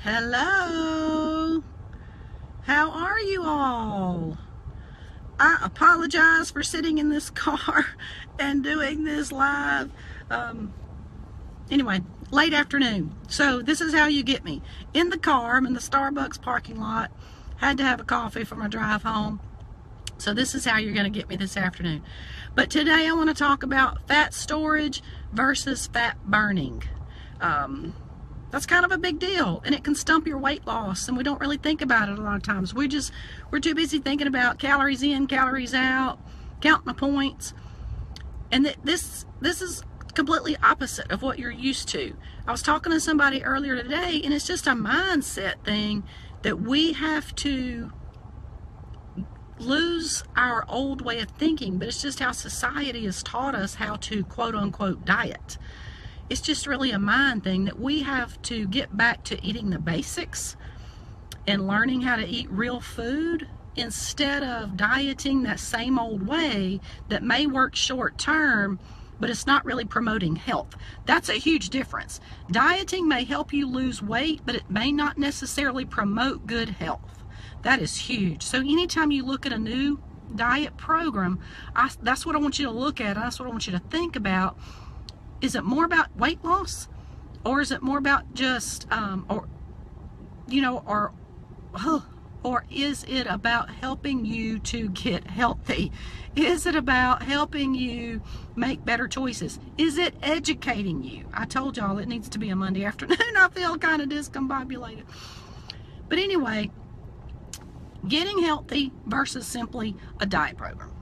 Hello. How are you all? I apologize for sitting in this car and doing this live. Anyway, late afternoon. So this is how you get me. In the car, I'm in the Starbucks parking lot. Had to have a coffee for my drive home. So this is how you're going to get me this afternoon. But today I want to talk about fat storage versus fat burning. That's kind of a big deal, and it can stump your weight loss, and we don't really think about it a lot of times. We're too busy thinking about calories in, calories out, counting the points, and this is completely opposite of what you're used to. I was talking to somebody earlier today, and it's just a mindset thing that we have to lose our old way of thinking, but it's just how society has taught us how to quote-unquote diet. It's just really a mind thing that we have to get back to eating the basics and learning how to eat real food instead of dieting that same old way that may work short term, but it's not really promoting health. That's a huge difference. Dieting may help you lose weight, but it may not necessarily promote good health. That is huge. So anytime you look at a new diet program, that's what I want you to look at. That's what I want you to think about. Is it more about weight loss, or is it more about just, or is it about helping you to get healthy? Is it about helping you make better choices? Is it educating you? I told y'all it needs to be a Monday afternoon. I feel kind of discombobulated. But anyway, getting healthy versus simply a diet program.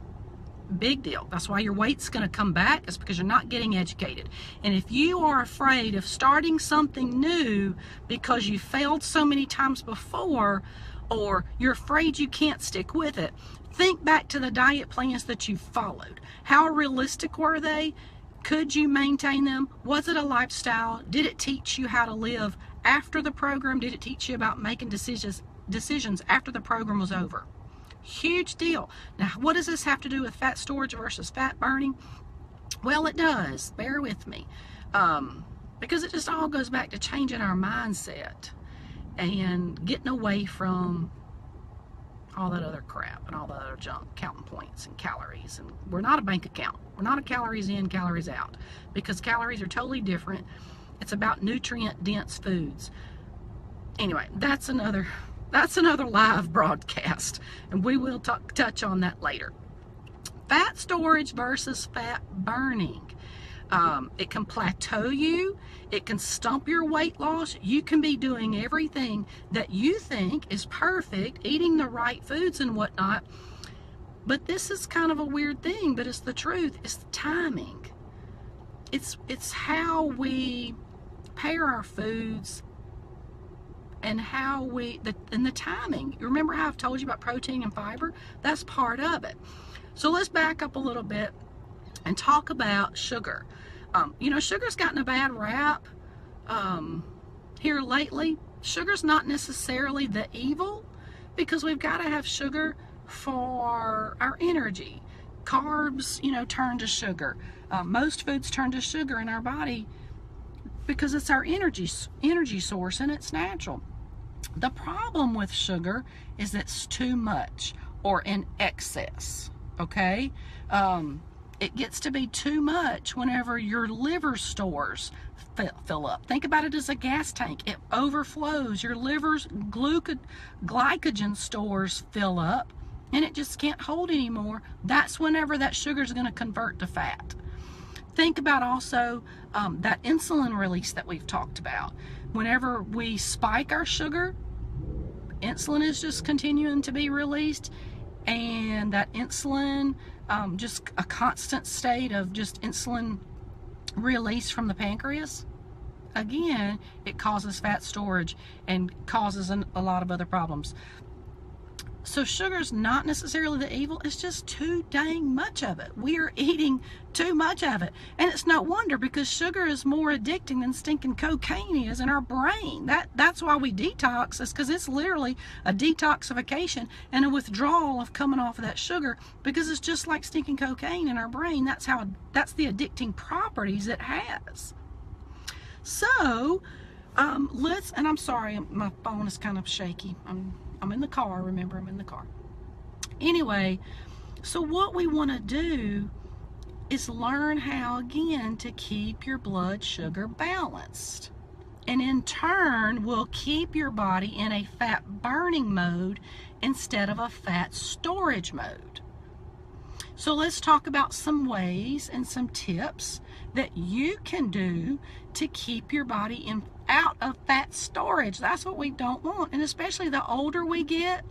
Big deal. That's why your weight's going to come back. It's because you're not getting educated. And if you are afraid of starting something new because you failed so many times before, or you're afraid you can't stick with it, think back to the diet plans that you followed. How realistic were they? Could you maintain them? Was it a lifestyle? Did it teach you how to live after the program? Did it teach you about making decisions after the program was over? Huge deal. Now, what does this have to do with fat storage versus fat burning? Well, it does. Bear with me. Because it just all goes back to changing our mindset and getting away from all that other crap and all that other junk, counting points and calories. And we're not a bank account. We're not a calories in, calories out, because calories are totally different. It's about nutrient-dense foods. Anyway, that's another live broadcast, and we will touch on that later. Fat storage versus fat burning. It can plateau you. It can stump your weight loss. You can be doing everything that you think is perfect, eating the right foods and whatnot. But this is kind of a weird thing, but it's the truth. It's the timing. It's how we pair our foods, and how the timing. You remember how I've told you about protein and fiber? That's part of it. So let's back up a little bit and talk about sugar. Sugar's gotten a bad rap here lately. Sugar's not necessarily the evil, because we've got to have sugar for our energy. Carbs, turn to sugar. Most foods turn to sugar in our body because it's our energy source, and it's natural. The problem with sugar is that it's too much, or in excess, okay? It gets to be too much whenever your liver stores fill up. Think about it as a gas tank. It overflows. Your liver's glycogen stores fill up, and it just can't hold anymore. That's whenever that sugar is going to convert to fat. Think about also that insulin release that we've talked about. Whenever we spike our sugar, insulin is just continuing to be released, and that insulin, just a constant state of just insulin release from the pancreas, again, it causes fat storage and causes a lot of other problems. So sugar's not necessarily the evil, it's just too dang much of it. We are eating too much of it. And it's no wonder, because sugar is more addicting than stinking cocaine is in our brain. That's why we detox, is because it's literally a detoxification and a withdrawal of coming off of that sugar, because it's just like stinking cocaine in our brain. That's the addicting properties it has. So And I'm sorry, my phone is kind of shaky. I'm in the car, remember, I'm in the car. Anyway, so what we want to do is learn how, again, to keep your blood sugar balanced. And in turn, will keep your body in a fat burning mode instead of a fat storage mode. So let's talk about some ways and some tips that you can do to keep your body out of fat storage. That's what we don't want. And especially the older we get,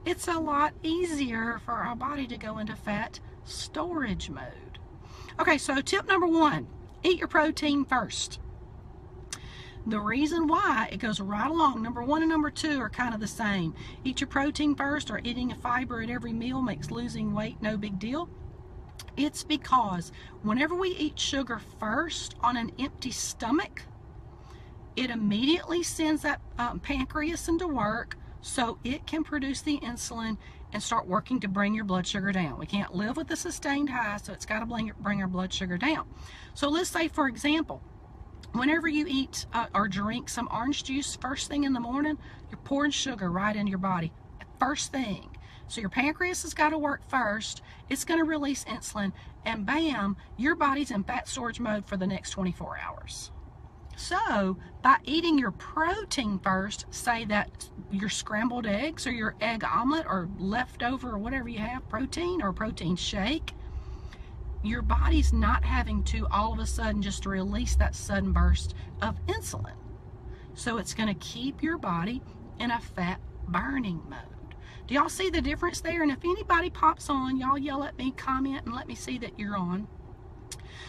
it's a lot easier for our body to go into fat storage mode. Okay, so tip number 1, eat your protein first. The reason why, it goes right along. Number 1 and number 2 are kind of the same. Eat your protein first, or eating a fiber at every meal makes losing weight no big deal. It's because whenever we eat sugar first on an empty stomach, it immediately sends that pancreas into work so it can produce the insulin and start working to bring your blood sugar down. We can't live with a sustained high, so it's got to bring our blood sugar down. So let's say, for example, whenever you eat or drink some orange juice first thing in the morning, you're pouring sugar right into your body first thing. So your pancreas has got to work first. It's going to release insulin, and bam, your body's in fat storage mode for the next 24 hours. So by eating your protein first, say that your scrambled eggs or your egg omelet or leftover or whatever you have, protein or protein shake, your body's not having to all of a sudden just release that sudden burst of insulin. So it's going to keep your body in a fat burning mode. Do y'all see the difference there? And if anybody pops on, y'all yell at me, comment, and let me see that you're on.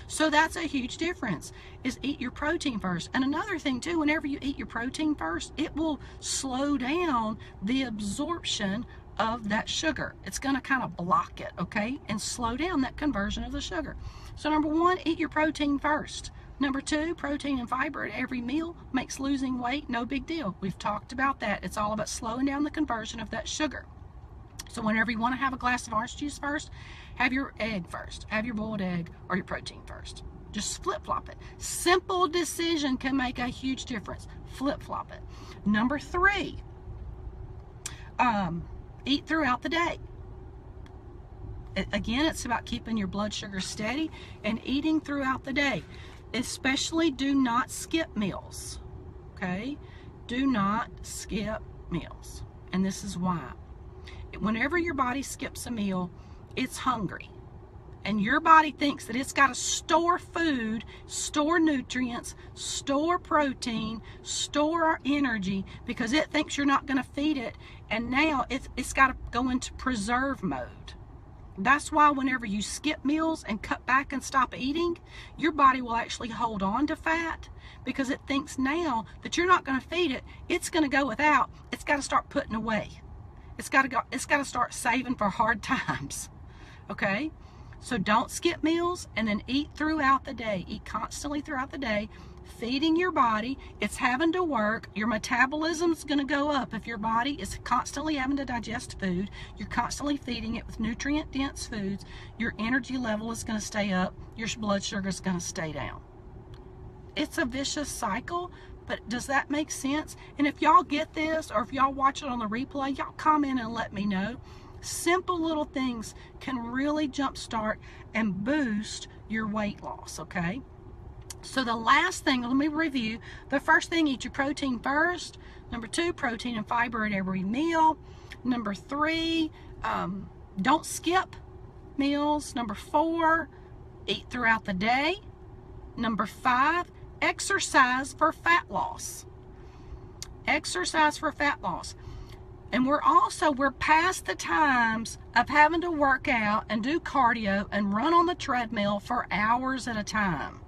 So that's a huge difference, is eat your protein first. And another thing too, whenever you eat your protein first, it will slow down the absorption of that sugar. It's going to kind of block it, okay, and slow down that conversion of the sugar. So number 1, eat your protein first. Number 2, protein and fiber at every meal makes losing weight no big deal. We've talked about that. It's all about slowing down the conversion of that sugar. So whenever you want to have a glass of orange juice first, have your egg first. Have your boiled egg or your protein first. Just flip-flop it. Simple decision can make a huge difference. Flip-flop it. Number 3, eat throughout the day. Again, it's about keeping your blood sugar steady and eating throughout the day. Especially do not skip meals. Okay? Do not skip meals. And this is why. Whenever your body skips a meal, it's hungry. And your body thinks that it's got to store food, store nutrients, store protein, store energy, because it thinks you're not going to feed it. And now it's got to go into preserve mode. That's why whenever you skip meals and cut back and stop eating, your body will actually hold on to fat, because it thinks now that you're not going to feed it, it's going to go without. It's got to start putting away. It's got to start saving for hard times. Okay? So don't skip meals, and then eat throughout the day. Eat constantly throughout the day, feeding your body. It's having to work. Your metabolism's going to go up if your body is constantly having to digest food. You're constantly feeding it with nutrient-dense foods. Your energy level is going to stay up. Your blood sugar is going to stay down. It's a vicious cycle, but does that make sense? And if y'all get this, or if y'all watch it on the replay, y'all comment and let me know. Simple little things can really jumpstart and boost your weight loss, okay? So the last thing, let me review. The first thing, eat your protein first. Number 2, protein and fiber at every meal. Number 3, don't skip meals. Number 4, eat throughout the day. Number 5, exercise for fat loss. Exercise for fat loss. And we're past the times of having to work out and do cardio and run on the treadmill for hours at a time.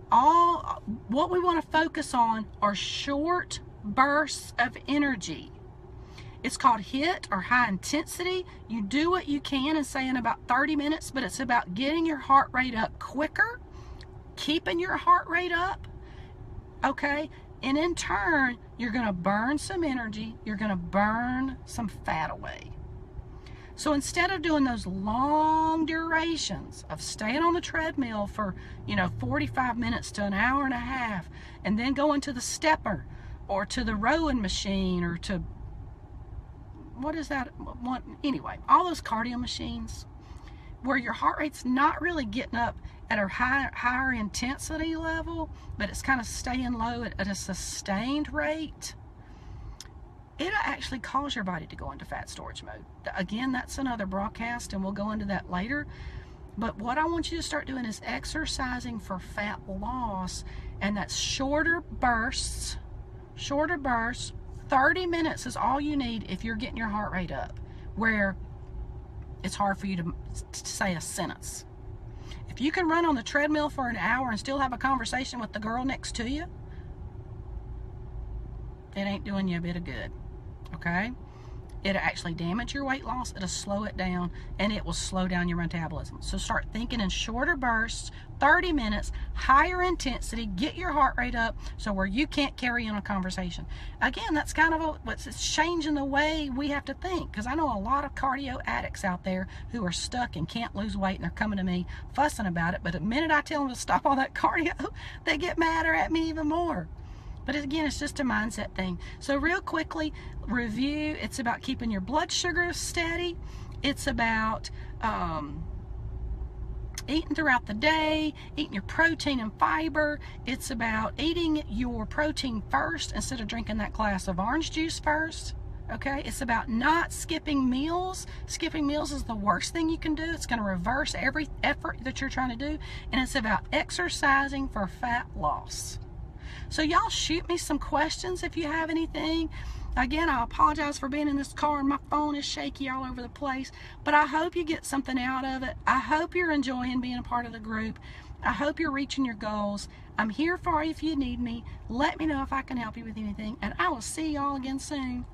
What we want to focus on are short bursts of energy. It's called HIIT, or high intensity. You do what you can and say in about 30 minutes, but it's about getting your heart rate up quicker, keeping your heart rate up, okay? And in turn, you're going to burn some energy. You're going to burn some fat away. So instead of doing those long durations of staying on the treadmill for, 45 minutes to an hour and a half, and then going to the stepper or to the rowing machine or to, what is that one? Anyway, all those cardio machines where your heart rate's not really getting up at a higher intensity level, but it's kind of staying low at a sustained rate, it'll actually cause your body to go into fat storage mode. Again, that's another broadcast, and we'll go into that later. But what I want you to start doing is exercising for fat loss, and that's shorter bursts. 30 minutes is all you need if you're getting your heart rate up, where it's hard for you to say a sentence. If you can run on the treadmill for an hour and still have a conversation with the girl next to you, it ain't doing you a bit of good, okay? It'll actually damage your weight loss, it'll slow it down, and it will slow down your metabolism. So start thinking in shorter bursts, 30 minutes, higher intensity, get your heart rate up so where you can't carry on a conversation. Again, that's kind of what's changing the way we have to think, because I know a lot of cardio addicts out there who are stuck and can't lose weight, and they're coming to me fussing about it, but the minute I tell them to stop all that cardio, they get madder at me even more. But again, it's just a mindset thing. So real quickly, review. It's about keeping your blood sugar steady. It's about eating throughout the day, eating your protein and fiber. It's about eating your protein first instead of drinking that glass of orange juice first. Okay, it's about not skipping meals. Skipping meals is the worst thing you can do. It's going to reverse every effort that you're trying to do. And it's about exercising for fat loss. So y'all shoot me some questions if you have anything. Again, I apologize for being in this car and my phone is shaky all over the place, but I hope you get something out of it. I hope you're enjoying being a part of the group. I hope you're reaching your goals. I'm here for you if you need me. Let me know if I can help you with anything, and I will see y'all again soon.